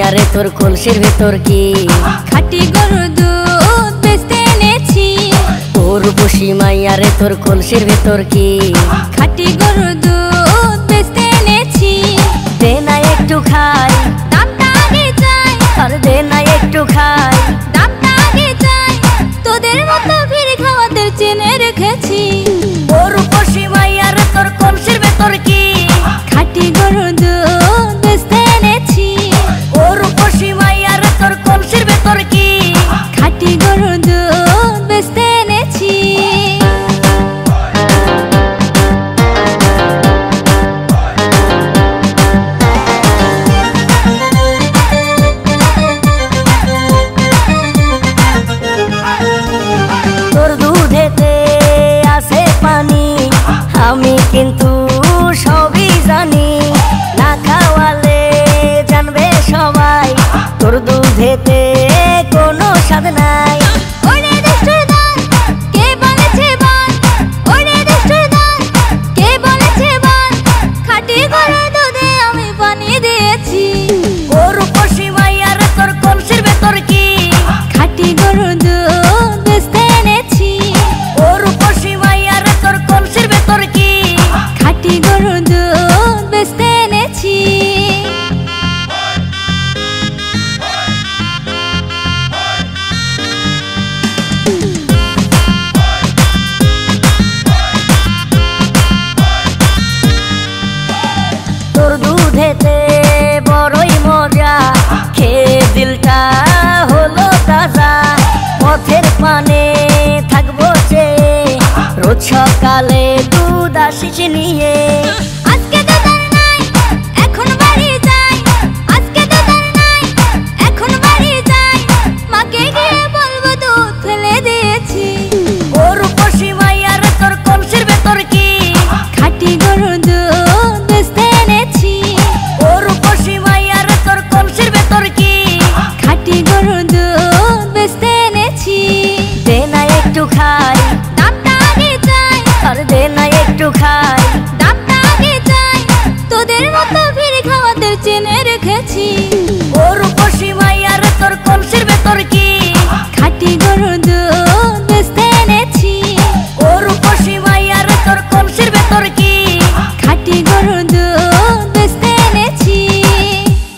মাইয়া রে তোর কলসির ভেতর কি খাঁটি গরুর দুধ বেচতে এনেছি। উর্বশী মাইয়া রে তোর কলসির ভেতর কি খাঁটি গরুর দুধ বেচতে এনেছি। দে না একটু খাই, দামটা আগে চাই, আর দে না একটু খাই, দামটা আগে চাই। তোদের মতো ভিড় খাওয়াদের চেনে রেখেছি। উর্বশী মাইয়া রে তোর কলসির ভেতর কি খাঁটি গরুর দুধ বেচতে এনেছি। উর্বশী মাইয়া রে তোর কলসির ভেতর কি খাঁটি গরুর দুধ বেচতে এনেছি। তোর দুধেতে আছে পানি, আমি কিন্তু সবই জানি। না খাওয়ালে জানবে সবাই তোর দুধেতে কোনো স্বাদ নাই। ওরে দুষ্টুর দল, কে বলেছে বল? ওরে দুষ্টুর দল, কে বলেছে বল? খাঁটি গরুর দুধে আমি পানি দিয়েছি। উর্বশী মাইয়া রে তোর কলসির ভেতর কি খাঁটি গরুর দুধ বেচতে এনেছি। উর্বশী মাইয়া রে তোর কলসির ভেতর কি খাঁটি গরুর দুধ বেচতে এনেছি। তোর দুধেতে বড়ই মজা, খেয়ে দিলটা হলো তাজা। পথের পানে থাকবো চেয়ে রোজ সকালে